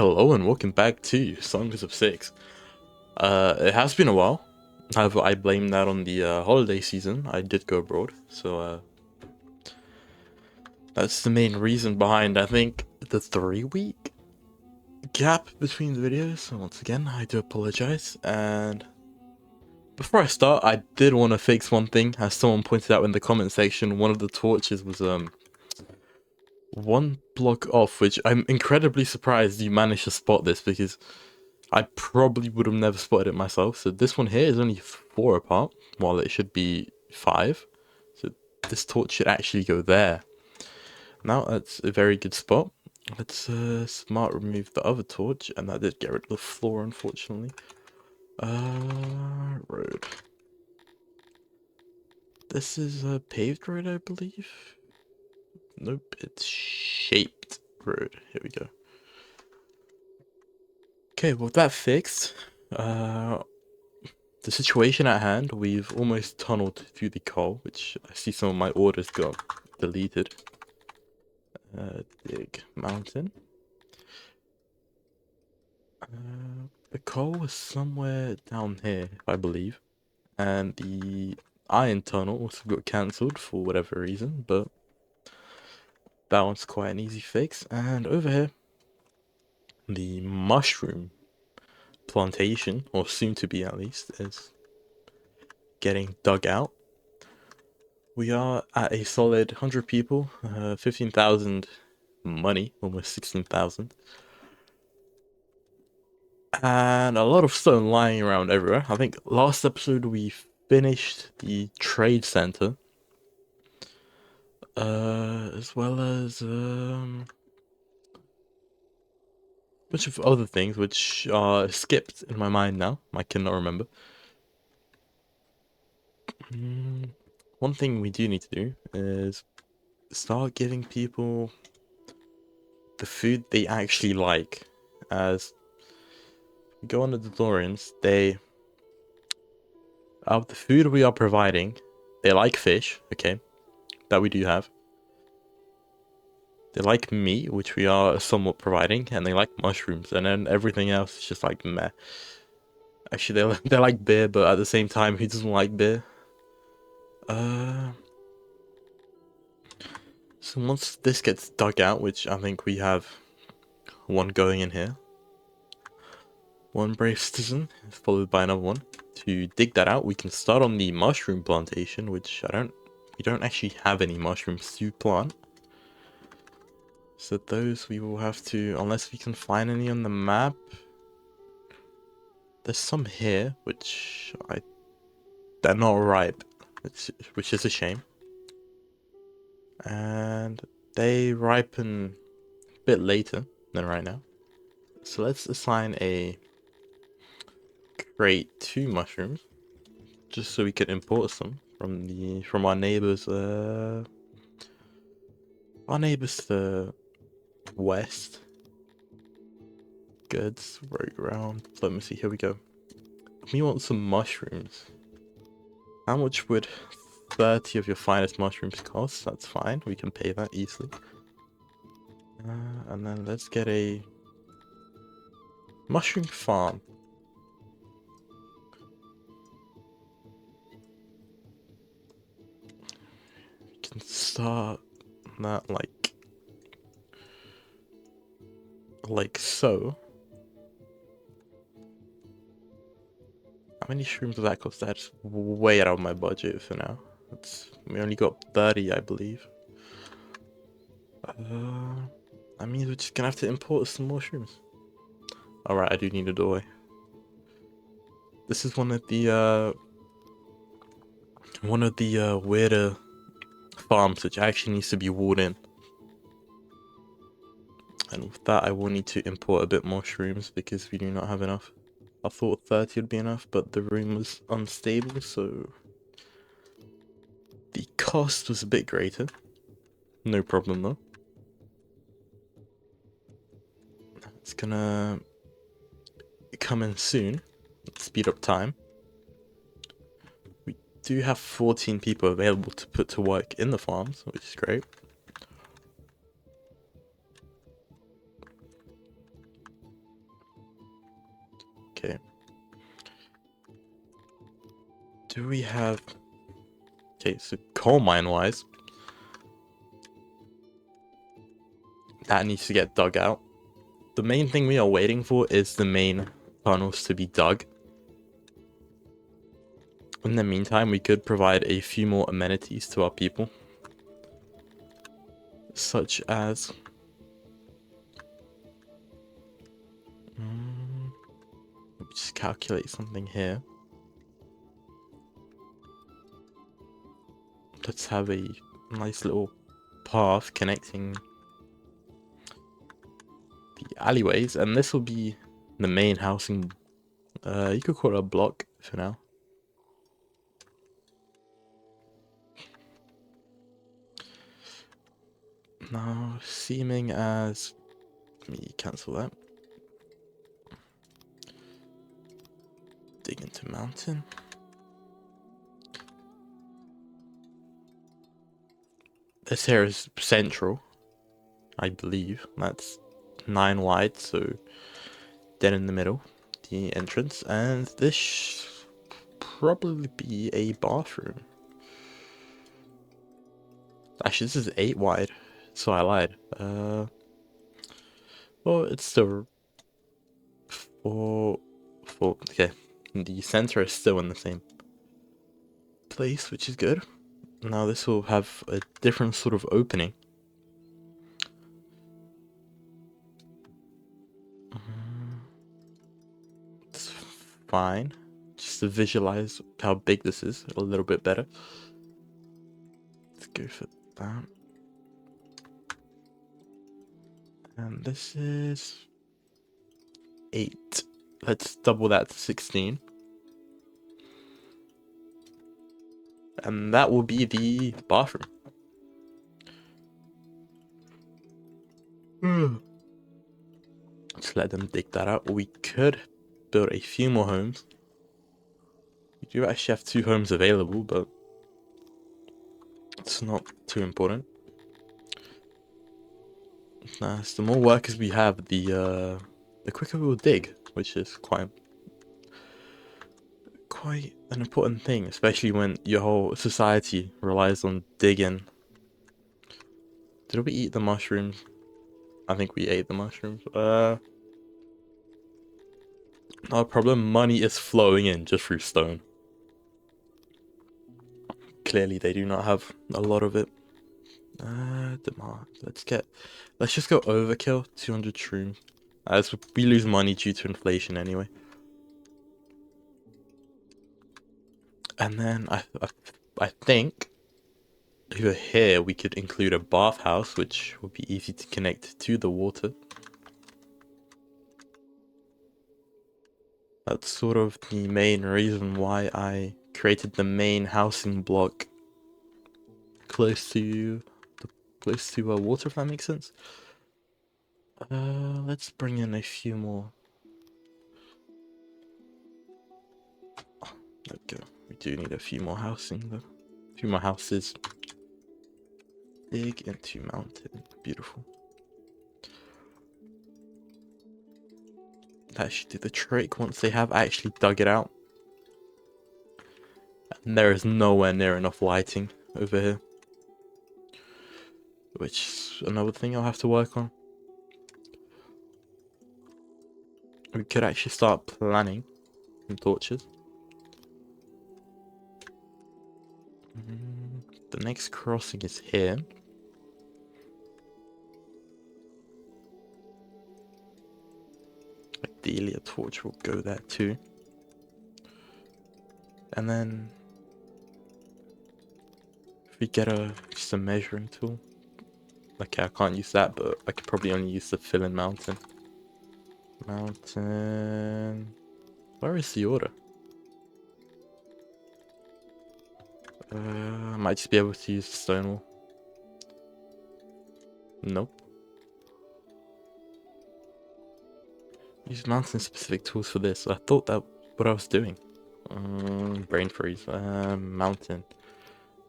Hello and welcome back to Songs of Six. It has been a while. However, I blame that on the holiday season. I did go abroad, so that's the main reason behind, I think, the 3-week gap between the videos. So once again, I do apologize. And before I start, I did want to fix one thing. As someone pointed out in the comment section, one of the torches was one block off, which I'm incredibly surprised you managed to spot this because I probably would have never spotted it myself. So this one here is only 4 apart, while it should be 5. So this torch should actually go there. Now that's a very good spot. Let's smart remove the other torch, and that did get rid of the floor, unfortunately. Road. This is a paved road, I believe. Nope, it's shaped road. Here we go. Okay, with that fixed, the situation at hand, we've almost tunneled through the coal, which I see some of my orders got deleted. Dig mountain. The coal was somewhere down here, I believe, and the iron tunnel also got cancelled for whatever reason, but that one's quite an easy fix. And over here, the mushroom plantation, or soon to be at least, is getting dug out. We are at a solid 100 people, 15,000 money, almost 16,000. And a lot of stone lying around everywhere. I think last episode we finished the trade center. As well as a bunch of other things which are skipped in my mind now. I cannot remember. One thing we do need to do is start giving people the food they actually like. As we go on the DeLoreans, out of the food we are providing, they like fish, okay, that we do have. They like meat, which we are somewhat providing, and they like mushrooms, and then everything else is just like meh. Actually, they like beer, but at the same time, who doesn't like beer? So once this gets dug out, which I think we have one going in here, one brave citizen followed by another one. To dig that out, we can start on the mushroom plantation, which we don't actually have any mushrooms to plant. So those we will have to, unless we can find any on the map. There's some here, which they're not ripe, which is a shame. And they ripen a bit later than right now. So let's assign a crate to mushrooms, just so we can import some from our neighbors. Our neighbors to the west. Goods, road around. Let me see. Here we go. We want some mushrooms. How much would 30 of your finest mushrooms cost? That's fine. We can pay that easily. And then let's get a mushroom farm. We can start that like so. How many shrooms does that cost? That's way out of my budget for now. We only got 30, I believe. That means we're just gonna have to import some more shrooms. Alright, I do need a doorway. This is one of the weirder farms which actually needs to be walled in. And with that, I will need to import a bit more shrooms because we do not have enough. I thought 30 would be enough, but the room was unstable, so the cost was a bit greater. No problem though. It's gonna come in soon. Speed up time. We do have 14 people available to put to work in the farms, which is great. Okay. Do we have... Okay, so coal mine wise, that needs to get dug out. The main thing we are waiting for is the main tunnels to be dug. In the meantime, we could provide a few more amenities to our people, such as let me just calculate something here. Let's have a nice little path connecting the alleyways, and this will be the main housing. You could call it a block for now. Now, seeming as... Let me cancel that. Dig into mountain. This here is central, I believe. That's 9 wide, so dead in the middle, the entrance. And this should probably be a bathroom. Actually, this is 8 wide, so I lied. Well, it's still 4. Okay, the center is still in the same place, which is good. Now this will have a different sort of opening. It's fine. Just to visualize how big this is a little bit better. Let's go for that. And this is 8. Let's double that to 16. And that will be the bathroom. Just let them dig that out. We could build a few more homes. We do actually have 2 homes available, but it's not too important. Nah, so the more workers we have, the quicker we will dig, which is quite an important thing, especially when your whole society relies on digging. Did we eat the mushrooms? I think we ate the mushrooms. No problem. Money is flowing in just through stone. Clearly, they do not have a lot of it. Demand. Let's just go overkill. 200 shrooms. As we lose money due to inflation anyway. And then I think over here we could include a bathhouse, which would be easy to connect to the water. That's sort of the main reason why I created the main housing block close to water, if that makes sense. Let's bring in a few more. Oh, there we go. We do need a few more housing though. A few more houses. Dig into mountain. Beautiful. That should do the trick once they have actually dug it out. And there is nowhere near enough lighting over here. Which is another thing I'll have to work on. We could actually start planning some torches. The next crossing is here. Ideally, a torch will go there too. And then if we get just a measuring tool. Okay, I can't use that, but I could probably only use the fill-in mountain. Where is the order? I might just be able to use the stone wall. Nope. Use mountain specific tools for this. I thought that what I was doing. Brain freeze. Mountain.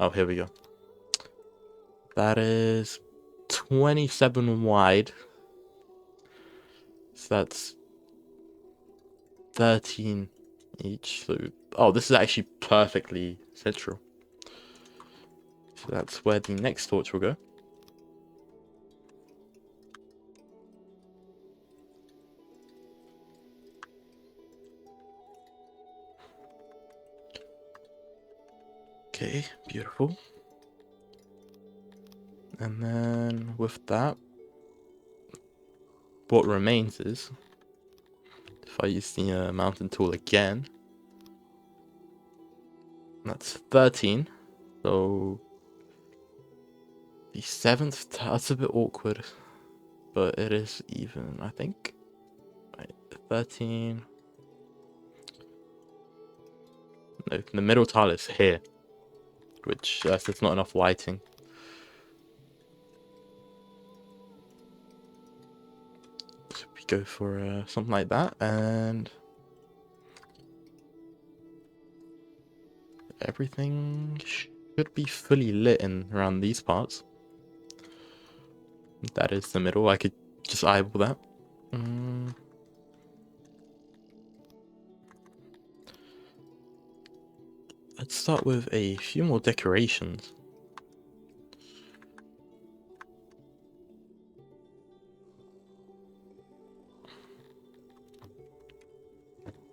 Oh, here we go. That is 27 wide. So that's 13 each. So, oh, this is actually perfectly central. So that's where the next torch will go. Okay, beautiful. And then with that, what remains is, if I use the mountain tool again, that's 13. So the 7th, that's a bit awkward, but it is even, I think. Right, 13. No, the middle tile is here, which there's not enough lighting. So we go for something like that, and everything should be fully lit in around these parts. That is the middle. I could just eyeball that. Let's start with a few more decorations.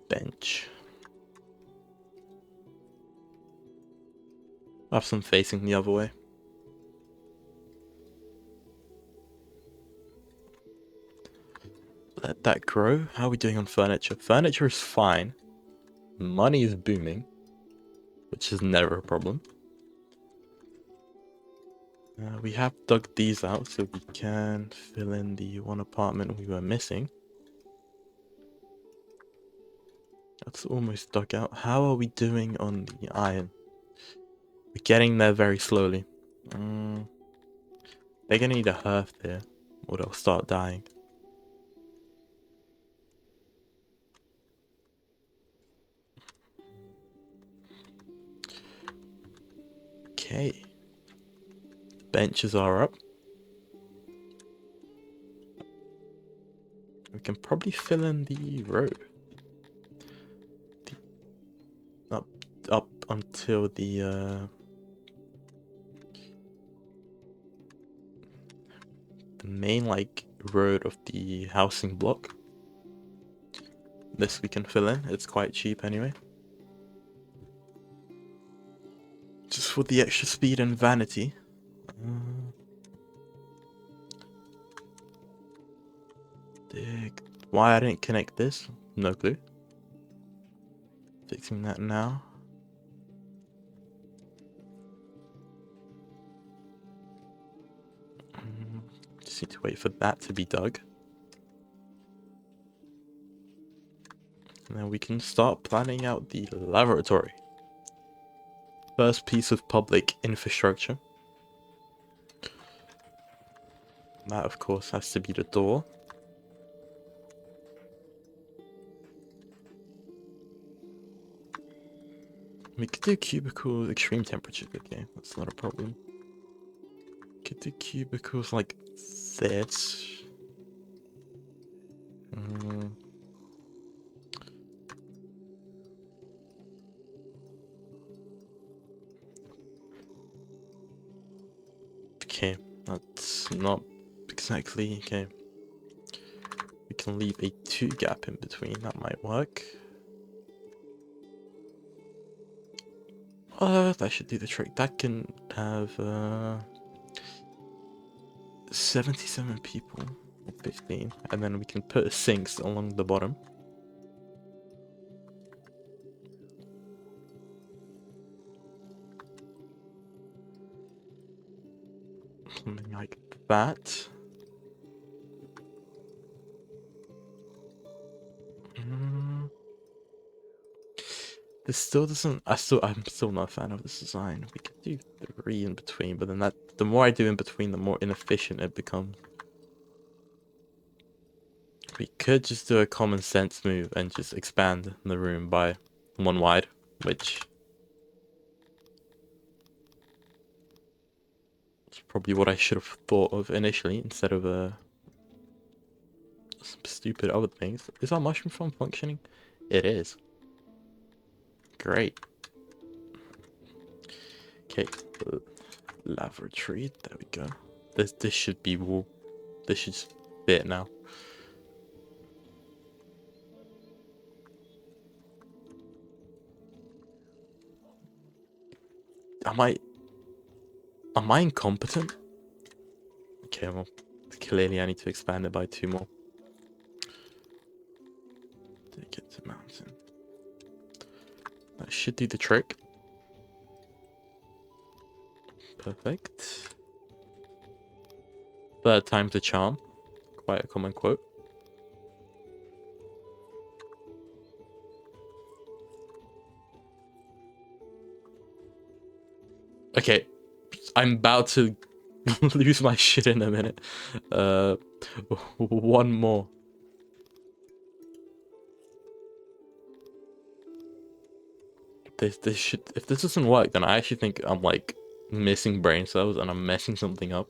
Bench. I have some facing the other way. Let that grow. How are we doing on furniture? Furniture is fine. Money is booming, which is never a problem. We have dug these out so we can fill in the one apartment we were missing. That's almost dug out. How are we doing on the iron? We're getting there very slowly. They're gonna need a hearth there, or they'll start dying. Okay. Benches are up. We can probably fill in the road. Up until the main like road of the housing block. This we can fill in. It's quite cheap anyway. Just for the extra speed and vanity. Why I didn't connect this? No clue. Fixing that now. Just need to wait for that to be dug. And then we can start planning out the laboratory. First piece of public infrastructure. That of course has to be the door. We could do cubicles, extreme temperature, okay, that's not a problem. Could do cubicles like this. Okay, that's not exactly, okay. We can leave a 2 gap in between, that might work. That should do the trick. That can have 77 people, or 15, and then we can put sinks along the bottom. Something like that. This still doesn't. I'm still not a fan of this design. We could do 3 in between, but then the more I do in between, the more inefficient it becomes. We could just do a common sense move and just expand the room by 1 wide, which is probably what I should have thought of initially instead of some stupid other things. Is our mushroom farm functioning? It is. Great. Okay. Lavatory. There we go. This should be wall. This should fit now. Am I incompetent? Okay, well, clearly I need to expand it by 2 more. Take it to mountain. That should do the trick. Perfect. Third time's a charm. Quite a common quote. Okay, I'm about to lose my shit in a minute. One more. This should, if this doesn't work, then I actually think I'm like missing brain cells and I'm messing something up.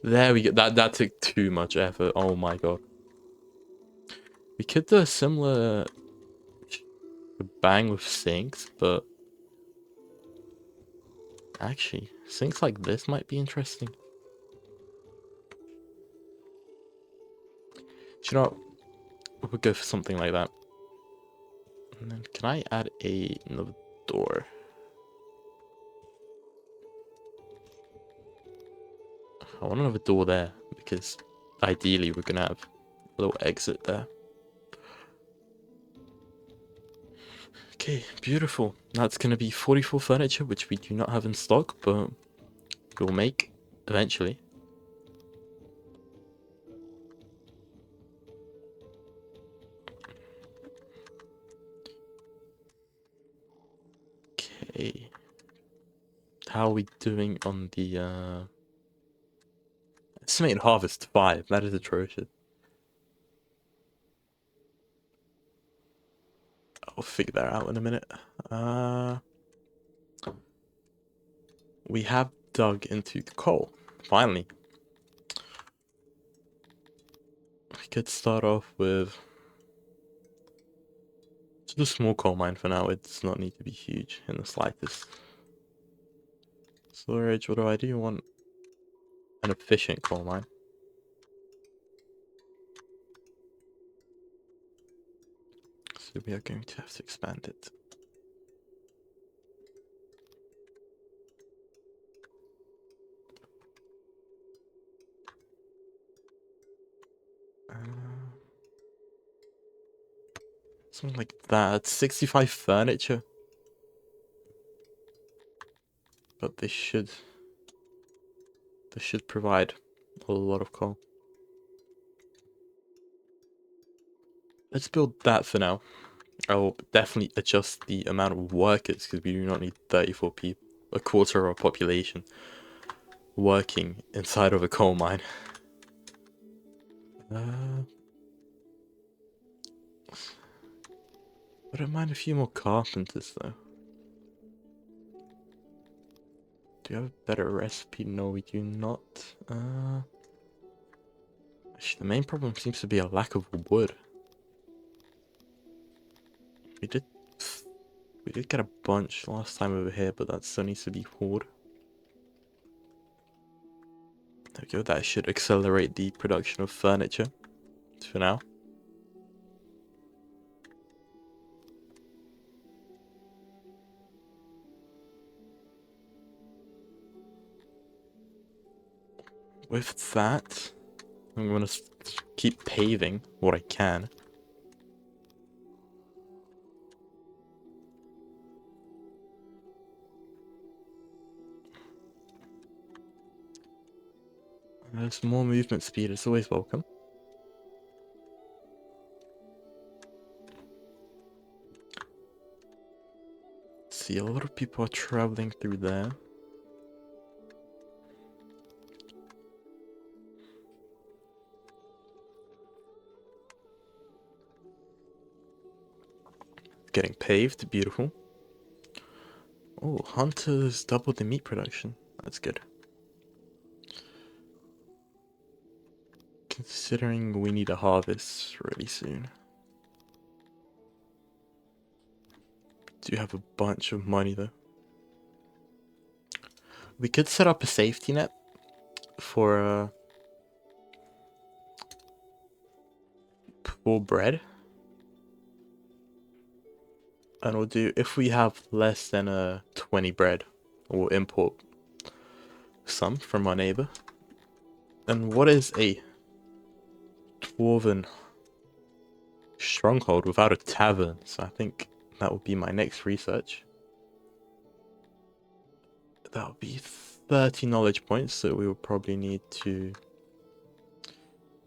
There we go. That took too much effort. Oh my god. We could do a similar bang with sinks, but actually, sinks like this might be interesting. Do you know what? We'll go for something like that. And then can I add another door? I want another door there because ideally we're gonna have a little exit there. Okay, beautiful. That's gonna be 44 furniture, which we do not have in stock, but we'll make eventually. Okay. How are we doing on the estimated harvest 5? That is atrocious. I'll figure that out in a minute. We have dug into the coal. Finally. We could start off with just a small coal mine for now. It does not need to be huge in the slightest. Storage, what do? I want an efficient coal mine. So we are going to have to expand it. Something like that. 65 furniture. But this should provide a lot of coal. Let's build that for now. I will definitely adjust the amount of workers because we do not need 34 people, a quarter of our population, working inside of a coal mine. I don't mind a few more carpenters though. Do you have a better recipe? No, we do not. Actually, the main problem seems to be a lack of wood. We did get a bunch last time over here, but that still needs to be hoard. There we go. That should accelerate the production of furniture for now. With that, I'm gonna keep paving what I can. There's more movement speed. It's always welcome. See, a lot of people are traveling through there. Getting paved, beautiful. Oh, hunters doubled the meat production. That's good. considering we need a harvest really soon. Do have a bunch of money though. We could set up a safety net for bread. And we'll do, if we have less than 20 bread, we'll import some from our neighbor. And what is a dwarven stronghold without a tavern? So I think that would be my next research. That would be 30 knowledge points, so we will probably need to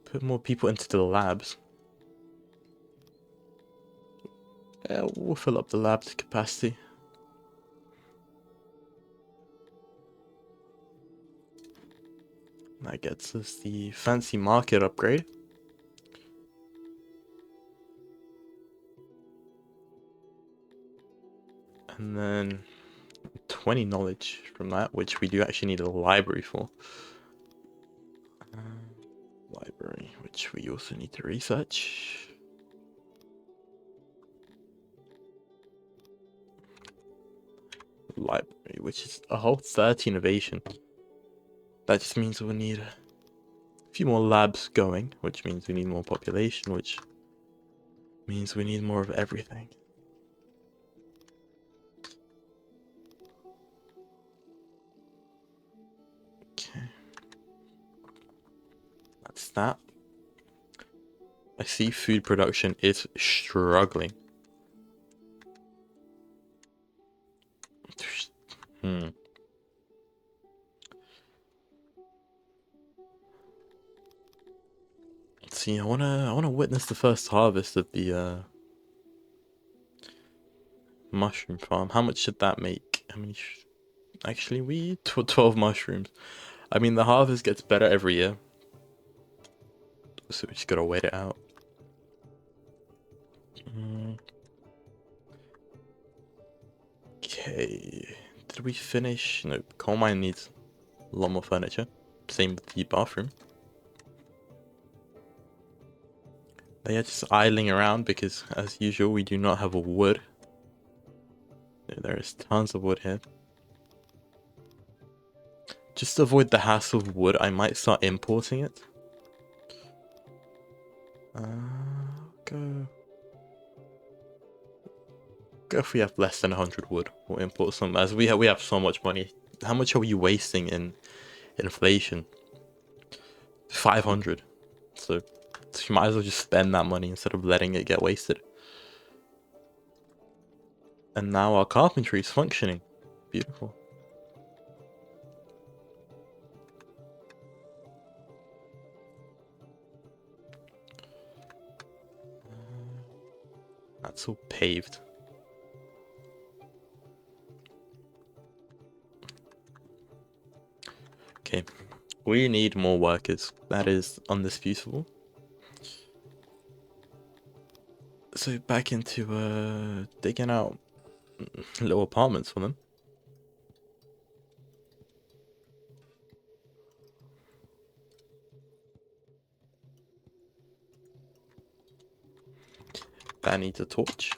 put more people into the labs. Yeah, we'll fill up the lab to capacity. That gets us the fancy market upgrade. And then 20 knowledge from that, which we do actually need a library for. Library, which we also need to research. Library, which is a whole 30 innovation. That just means we'll need a few more labs going, which means we need more population, which means we need more of everything. Okay. That's that. I see food production is struggling. Let's see, I wanna witness the first harvest of the mushroom farm. How much should that make? How many? Actually, we 12 mushrooms. I mean, the harvest gets better every year, so we just gotta wait it out. Okay, did we finish? No, coal mine needs a lot more furniture. Same with the bathroom. They are just idling around because, as usual, we do not have a wood. There is tons of wood here. Just to avoid the hassle of wood, I might start importing it. Go if we have less than 100 wood. We'll import some, as we have so much money. How much are we wasting in inflation? 500. So you might as well just spend that money instead of letting it get wasted. And now our carpentry is functioning. Beautiful. That's all paved. Okay, we need more workers. That is undisputable. So back into digging out little apartments for them. That needs a torch.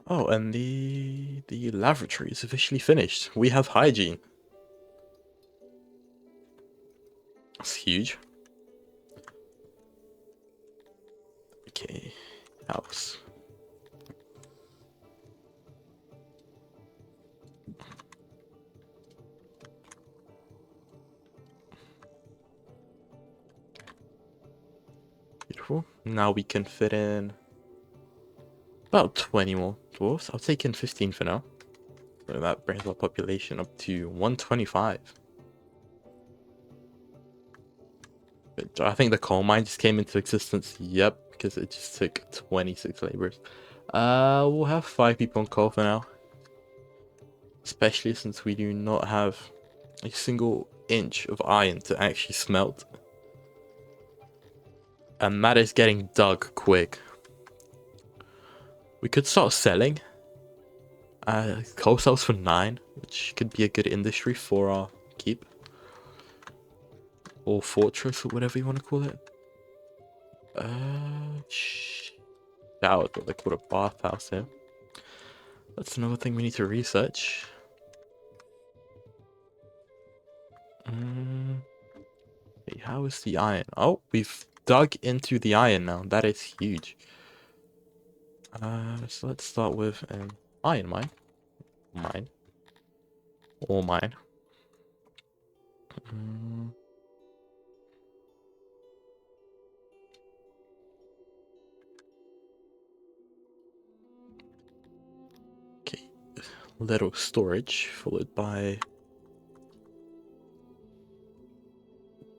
Oh, and the lavatory is officially finished. We have hygiene. That's huge. Okay, house. Beautiful. Now we can fit in about 20 more dwarves. I'll take in 15 for now. So that brings our population up to 125. But I think the coal mine just came into existence. Yep, because it just took 26 laborers. We'll have 5 people on coal for now. Especially since we do not have a single inch of iron to actually smelt. And that is getting dug quick. We could start selling. Coal sells for 9, which could be a good industry for our keep. Or fortress, or whatever you want to call it. That was what they call a bathhouse here. That's another thing we need to research. Wait, how is the iron? Oh, we've dug into the iron now. That is huge. So let's start with an iron mine. Ore mine. Okay, little storage followed by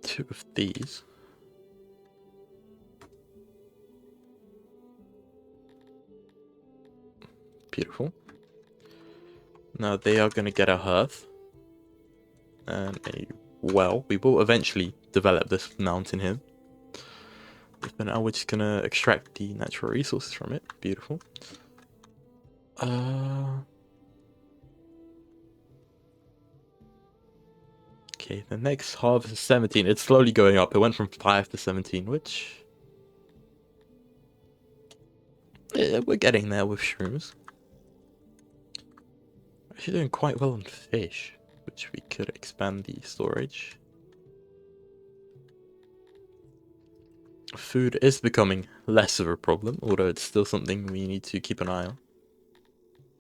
2 of these. Beautiful. Now they are going to get a hearth and a well. We will eventually develop this mountain here. But now we're just going to extract the natural resources from it. Beautiful. Okay, the next harvest is 17. It's slowly going up. It went from 5 to 17, which... yeah, we're getting there with shrooms. Actually doing quite well on fish, which we could expand the storage. Food is becoming less of a problem, although it's still something we need to keep an eye on.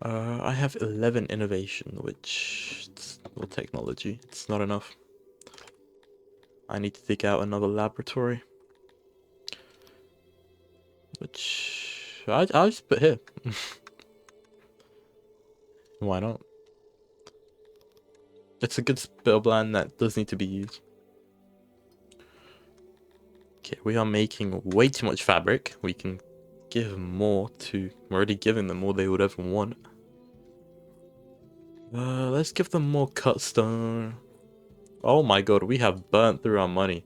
I have 11 innovation, which... or technology. It's not enough. I need to dig out another laboratory. Which... I'll just put here. Why not? It's a good bit of land that does need to be used. Okay, we are making way too much fabric. We can give more to... we're already giving them all they would ever want. Let's give them more cut stone. Oh my god, we have burnt through our money.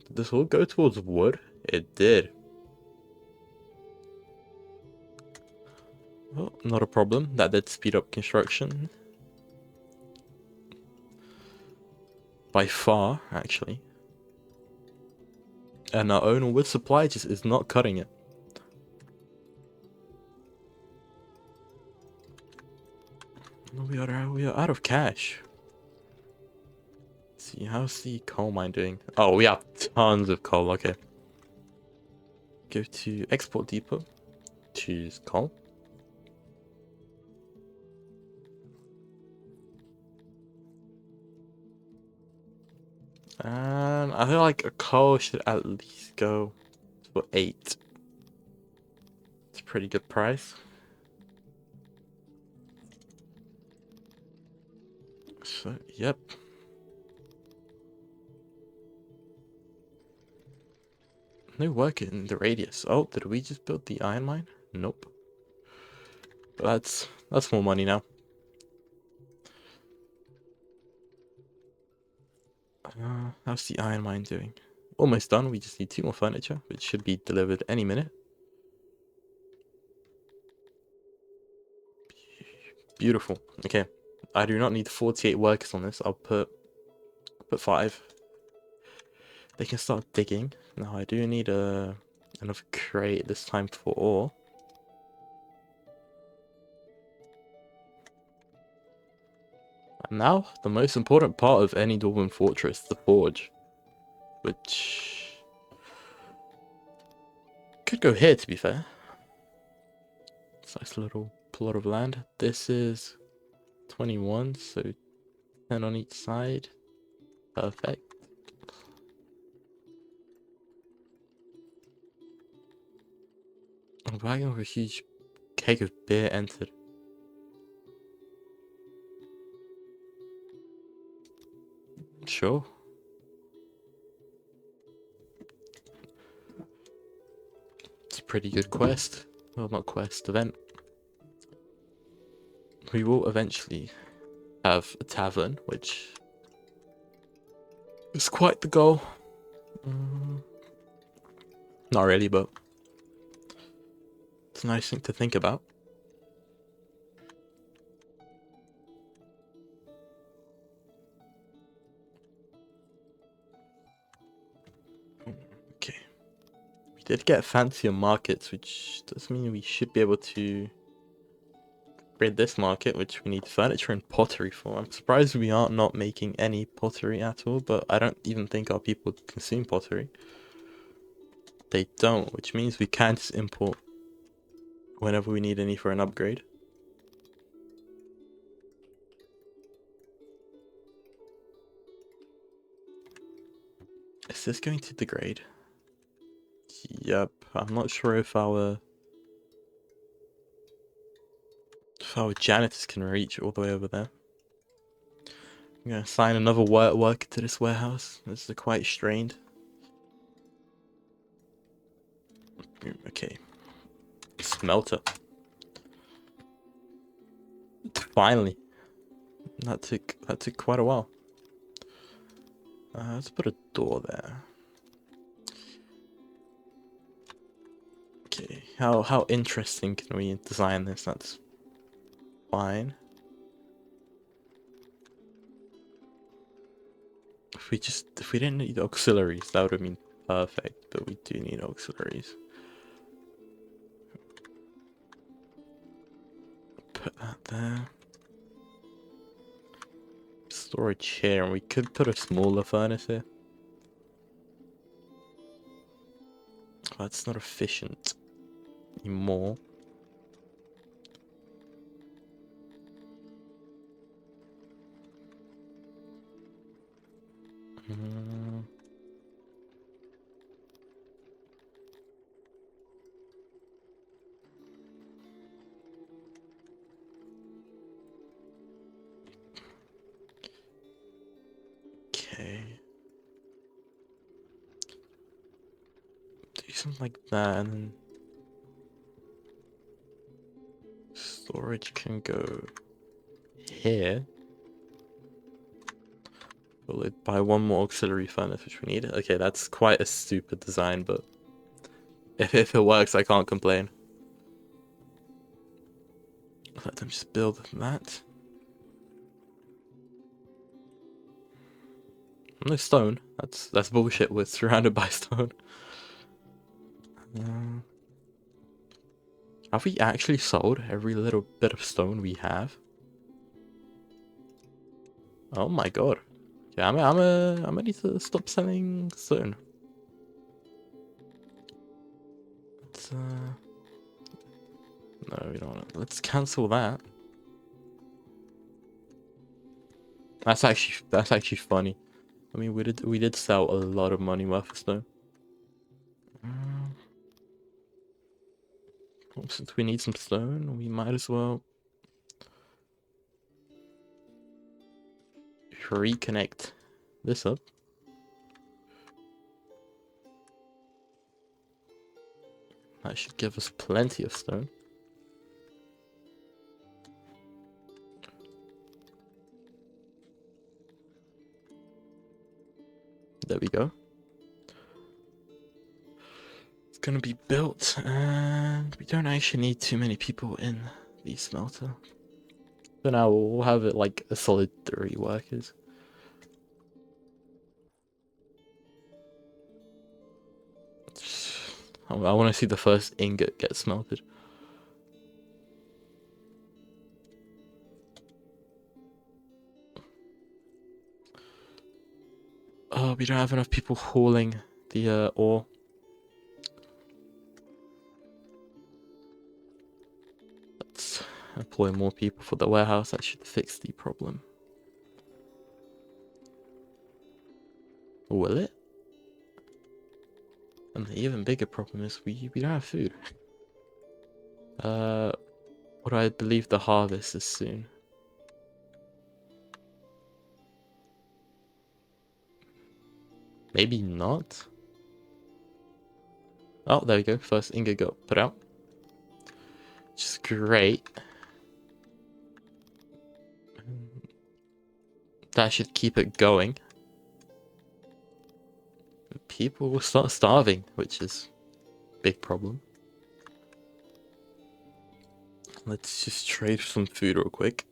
Did this all go towards wood? It did. Well, not a problem. That did speed up construction. By far, actually. And our own wood supply just is not cutting it. We are out of cash. Let's see, how's the coal mine doing? Oh, we have tons of coal, okay. Go to export depot. Choose coal. And I feel like a coal should at least go for 8. It's a pretty good price. So, yep. No work in the radius. Oh, did we just build the iron mine? Nope. But that's more money now. How's the iron mine doing? Almost done. We just need 2 more furniture, which should be delivered any minute. Beautiful. Okay. I do not need 48 workers on this. I'll put 5. They can start digging. Now I do need another crate this time for ore. And now, the most important part of any Dwarven fortress, the forge. Which... could go here, to be fair. It's a nice little plot of land. This is 21, so 10 on each side. Perfect. A wagon with a huge keg of beer entered. Sure. It's a pretty good quest. Well, not quest, event. We will eventually have a tavern, which is quite the goal. Not really, but It's a nice thing to think about. Okay. We did get fancier markets, which does mean we should be able to upgrade this market, which we need furniture and pottery for. I'm surprised we aren't not making any pottery at all, but I don't even think our people consume pottery. They don't, which means we can just import whenever we need any for an upgrade. Is this going to degrade? Yep, I'm not sure if our janitors can reach all the way over there. I'm gonna assign another worker to this warehouse. This is quite strained. Okay. Smelter. Finally. That took quite a while. Let's put a door there. Okay. How interesting can we design this? That's fine. If we didn't need auxiliaries, that would have been perfect, but we do need auxiliaries. Put that there. Storage here, and we could put a smaller furnace here. That's not efficient anymore. Okay. Do something like that, and then storage can go here. Followed by one more auxiliary furnace, which we need. Okay, that's quite a stupid design, but if it works, I can't complain. Let them just build that. No stone. That's bullshit. We're surrounded by stone. Have we actually sold every little bit of stone we have? Oh my god. Yeah, I'm gonna need to stop selling stone. Let's, no, we don't want to. Let's cancel that. That's actually funny. I mean, we did sell a lot of money worth of stone. Well, since we need some stone, we might as well reconnect this up. That should give us plenty of stone. There we go. It's gonna be built, and we don't actually need too many people in the smelter. So now we'll have it like a solid 3 workers. I want to see the first ingot get smelted. Oh, we don't have enough people hauling the ore. Let's employ more people for the warehouse. That should fix the problem. Will it? And the even bigger problem is we don't have food. What I believe the harvest is soon. Maybe not. Oh, there we go. First ingot got put out. Which is great. That should keep it going. People will start starving, which is a big problem. let's just trade some food real quick.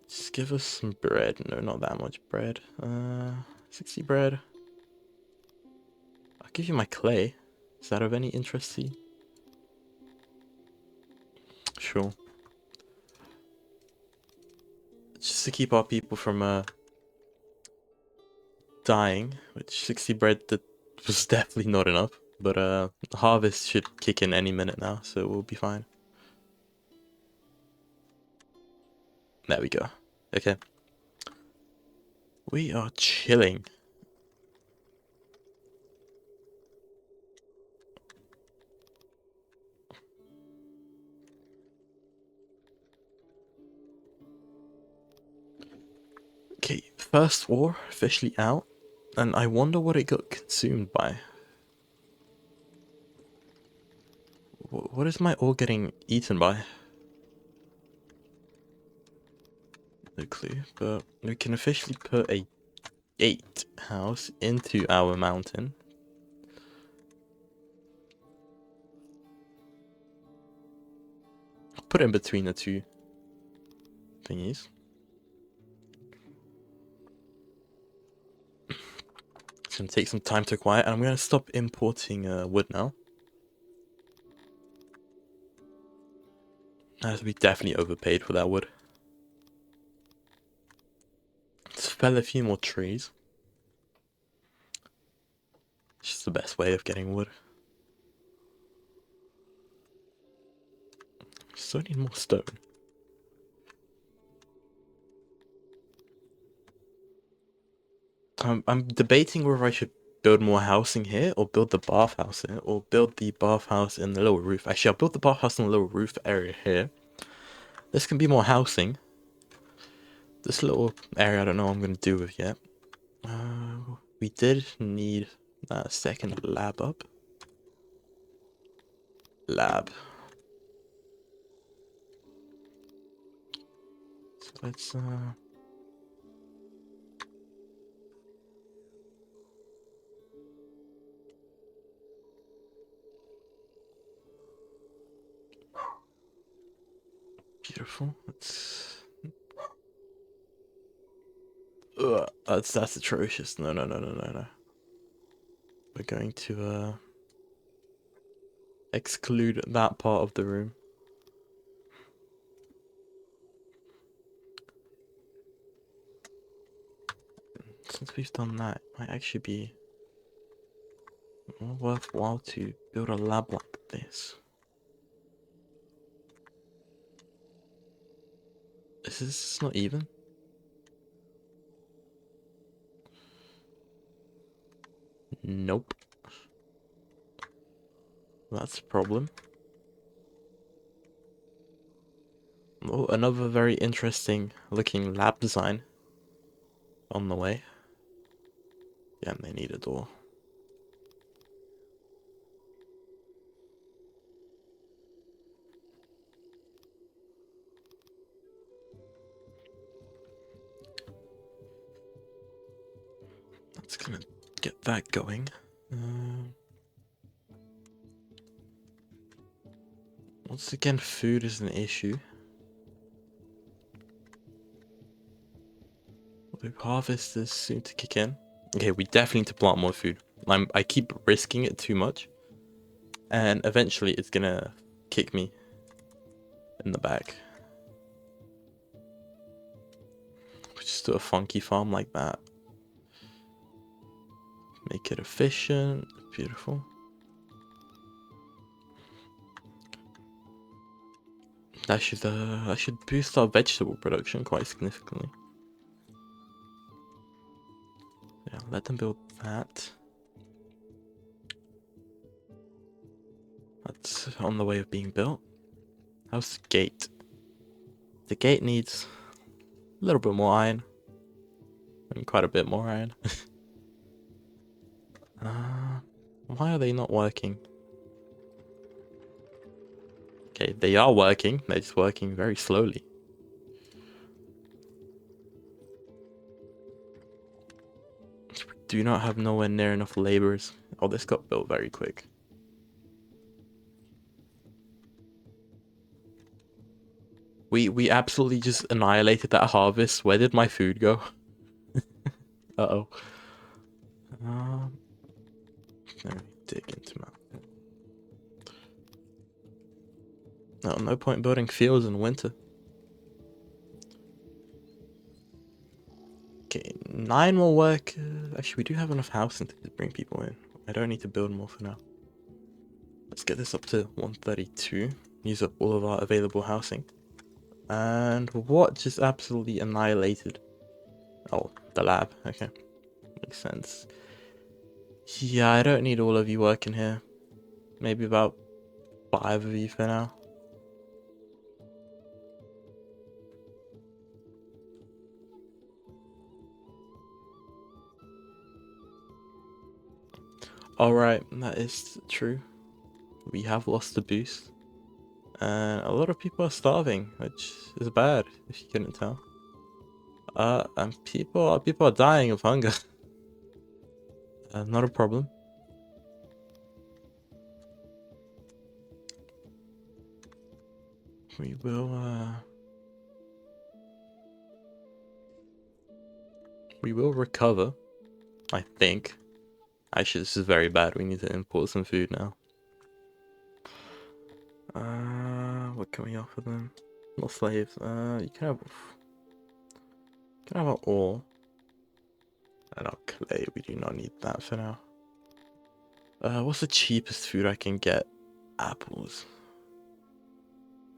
Just give us some bread. No, not that much bread. 60 bread. I'll give you my clay. Is that of any interest to you? Sure. Just to keep our people from dying, which 60 bread that was definitely not enough. But harvest should kick in any minute now, so we'll be fine. There we go. Okay. We are chilling. Okay, first ore officially out, and I wonder what it got consumed by. What is my ore getting eaten by? No clue, but we can officially put a gatehouse into our mountain. I'll put it in between the two thingies. It's gonna take some time to quiet, and I'm gonna stop importing wood now. As we definitely overpaid for that wood. Let's fell a few more trees. It's just the best way of getting wood. Still need more stone. I'm debating whether I should build more housing here, or build the bathhouse here, or build the bathhouse in the lower roof. Actually, I'll build the bathhouse in the lower roof area here. This can be more housing. This little area, I don't know what I'm going to do with yet. We did need that second lab up. Lab. So let's, beautiful. Let's... Ugh, that's atrocious. No. We're going to, exclude that part of the room. Since we've done that, it might actually be more worthwhile to build a lab like this. Is this not even? Nope. That's a problem. Oh, another very interesting looking lab design on the way. Yeah, and they need a door. That's gonna get that going. Once again, food is an issue. The harvest is soon to kick in. Okay, we definitely need to plant more food. I keep risking it too much, and eventually it's gonna kick me in the back. Just do a funky farm like that. Make it efficient. Beautiful. That should boost our vegetable production quite significantly. Yeah, let them build that. That's on the way of being built. How's the gate? The gate needs a little bit more iron. And quite a bit more iron. Why are they not working? Okay, they are working. They're just working very slowly. Do not have nowhere near enough laborers. Oh, this got built very quick. We absolutely just annihilated that harvest. Where did my food go? Uh-oh. Let me dig into my... No, no point building fields in winter. Okay, 9 will work. Actually, we do have enough housing to bring people in. I don't need to build more for now. Let's get this up to 132. Use up all of our available housing. And what just absolutely annihilated? Oh, the lab. Okay, makes sense. Yeah, I don't need all of you working here. Maybe about 5 of you for now. Alright, that is true. We have lost the boost. And a lot of people are starving, which is bad, if you couldn't tell. And people are dying of hunger. Not a problem. We will recover, I think. Actually, this is very bad. We need to import some food now. What can we offer them? Not slaves. You can have our ore. And our clay. We do not need that for now. What's the cheapest food I can get? Apples.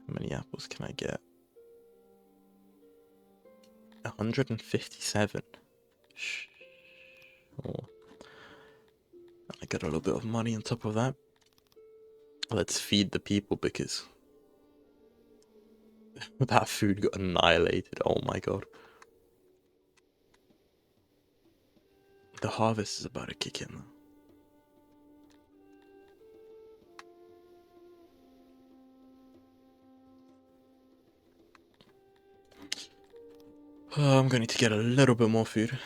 How many apples can I get? 157. Oh. I got a little bit of money on top of that. Let's feed the people because that food got annihilated. Oh my god. The harvest is about to kick in though. I'm going to need to get a little bit more food.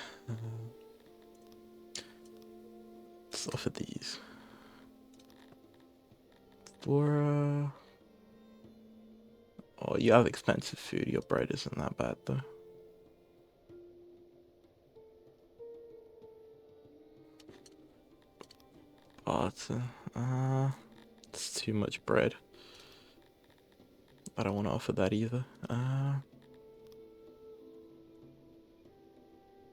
Let's offer these. For, oh, you have expensive food. Your bread isn't that bad though. But, it's too much bread. I don't want to offer that either.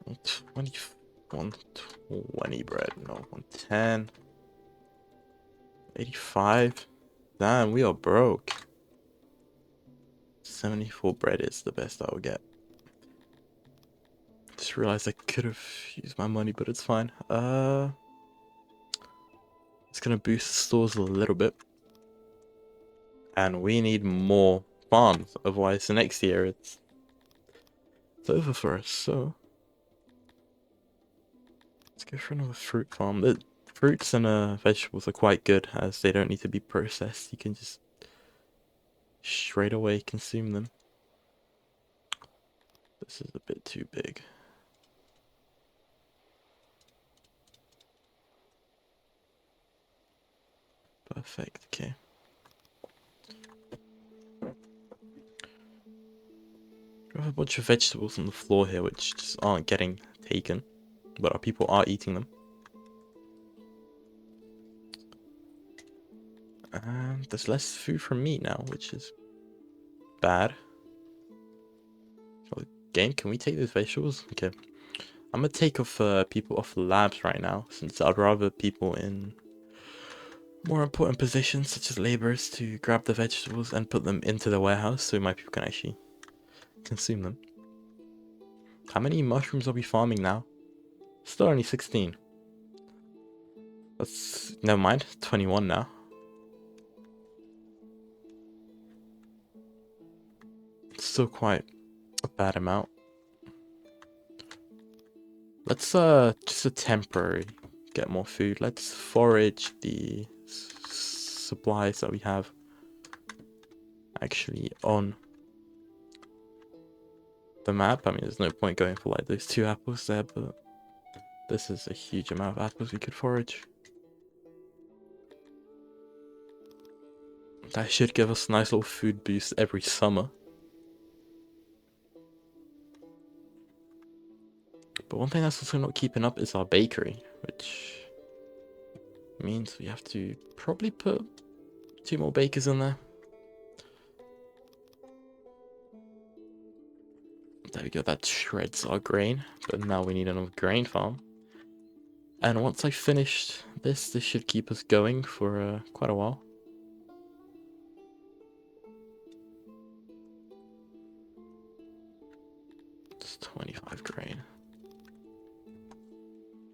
120 bread. No, 110. 85. Damn, we are broke. 74 bread is the best I'll get. Just realized I could have used my money, but it's fine. It's gonna boost the stores a little bit. And we need more farms, otherwise the next year it's over for us, so let's go for another fruit farm. The fruits and vegetables are quite good as they don't need to be processed. You can just straight away consume them. This is a bit too big. Perfect, okay. We have a bunch of vegetables on the floor here which just aren't getting taken, but our people are eating them. And there's less food from meat now, which is bad. So, game, can we take those vegetables? Okay. I'm gonna take off people off the labs right now, since I'd rather people in more important positions, such as laborers, to grab the vegetables and put them into the warehouse so my people can actually consume them. How many mushrooms are we farming now? Still only 16. That's... never mind, 21 now. It's still quite a bad amount. Let's just a temporary get more food. Let's forage the supplies that we have actually on the map. I mean, there's no point going for like those 2 apples there, but this is a huge amount of apples we could forage. That should give us a nice little food boost every summer. But one thing that's also not keeping up is our bakery, which means we have to probably put 2 more bakers in there. There we go, that shreds our grain, but now we need another grain farm. And once I finished this should keep us going for quite a while. It's 25 grain.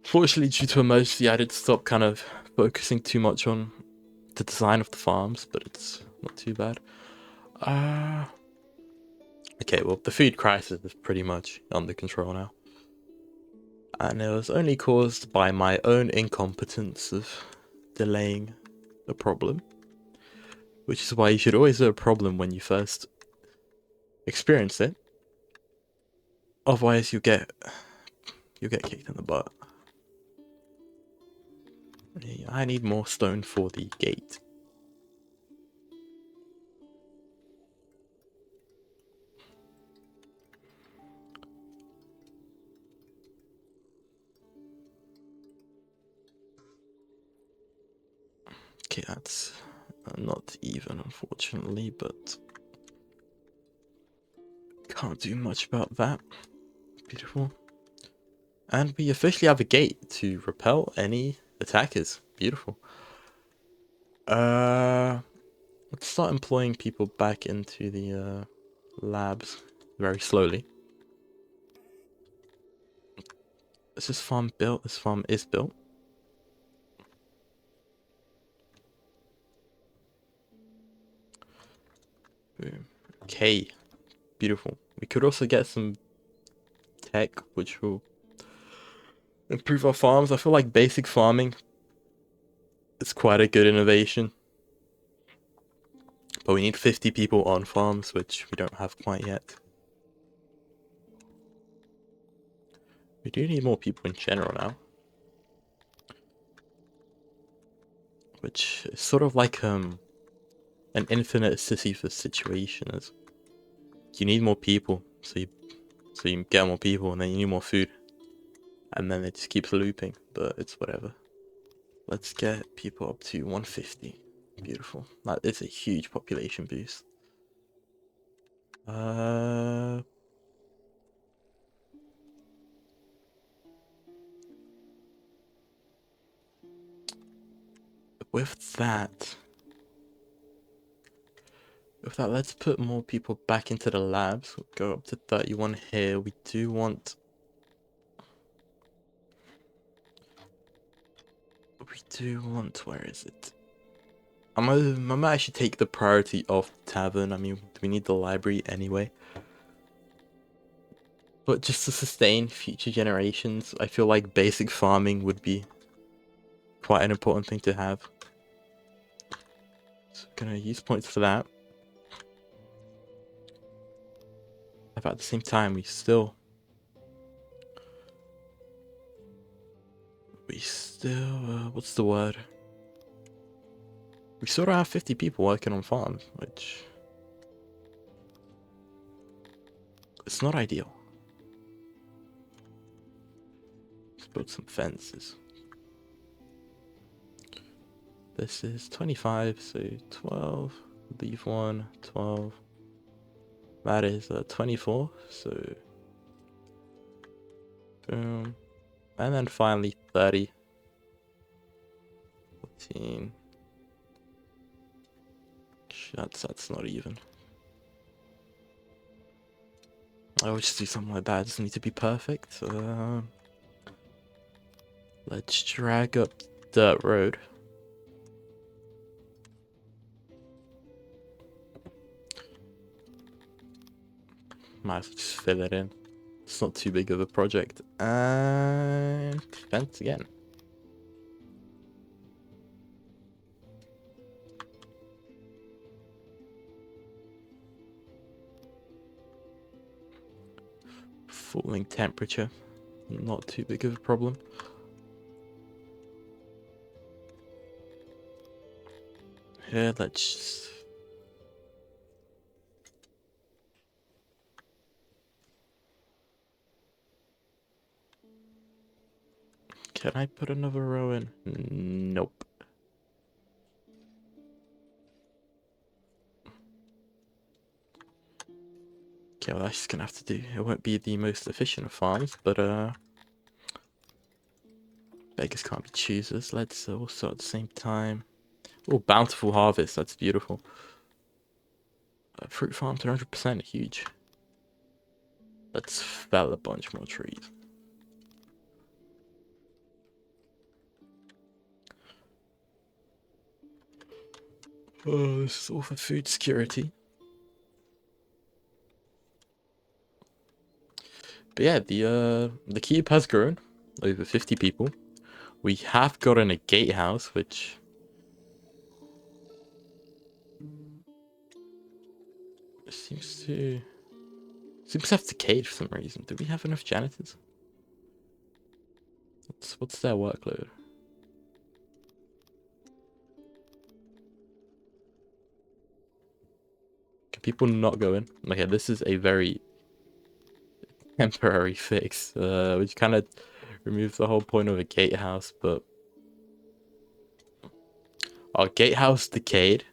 Fortunately, due to emergency, I did stop kind of focusing too much on the design of the farms, but it's not too bad. Okay, well, the food crisis is pretty much under control now. And it was only caused by my own incompetence of delaying the problem. Which is why you should always do a problem when you first experience it. Otherwise, you get kicked in the butt. I need more stone for the gate. Okay, that's not even, unfortunately, but can't do much about that. Beautiful. And we officially have a gate to repel any attackers. Beautiful. Let's start employing people back into the labs very slowly. Is this farm built? This farm is built. Boom. Okay. Beautiful. We could also get some tech, which will improve our farms. I feel like basic farming is quite a good innovation. But we need 50 people on farms, which we don't have quite yet. We do need more people in general now. Which is sort of like an infinite Sisyphus situation. Is you need more people, so you get more people, and then you need more food. And then it just keeps looping, but it's whatever. Let's get people up to 150. Beautiful. That is a huge population boost. With that, let's put more people back into the labs. We'll go up to 31 here. We do want... where is it? I might actually take the priority off the tavern. I mean, we need the library anyway. But just to sustain future generations, I feel like basic farming would be quite an important thing to have. So gonna use points for that. But at the same time, we still, what's the word? We sort of have 50 people working on farms, which it's not ideal. Let's build some fences. This is 25, so 12, leave 1, 12. That is 24, so boom. And then finally 30. 14. That's not even. I always just do something like that. It doesn't need to be perfect. Let's drag up dirt road. Might as well just fill it in. It's not too big of a project. And fence again. Falling temperature. Not too big of a problem. Here, let's just... Can I put another row in? Nope. Okay, well that's just gonna have to do. It won't be the most efficient of farms, but beggars can't be choosers. Let's also at the same time. Oh, bountiful harvest. That's beautiful. Fruit farm 300% huge. Let's fell a bunch more trees. Oh, this is all for food security. But yeah, the keep has grown over 50 people. We have gotten a gatehouse, which seems to have decayed for some reason. Do we have enough janitors? What's their workload? Can people not go in? Okay, this is a very temporary fix, which kind of removes the whole point of a gatehouse. But our gatehouse decayed.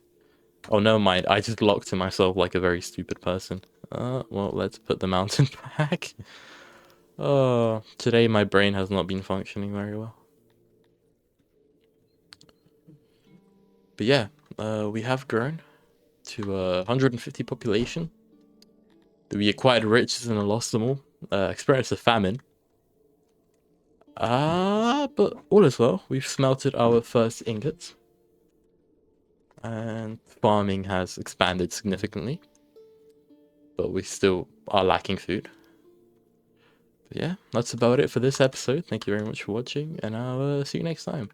Oh, never mind. I just locked to myself like a very stupid person. Well, let's put the mountain back. Oh, today my brain has not been functioning very well. But yeah, we have grown to 150 population. We acquired riches and lost them all. Experienced a famine. But all is well. We've smelted our first ingots. And farming has expanded significantly. But we still are lacking food. But yeah, that's about it for this episode. Thank you very much for watching, and I'll see you next time.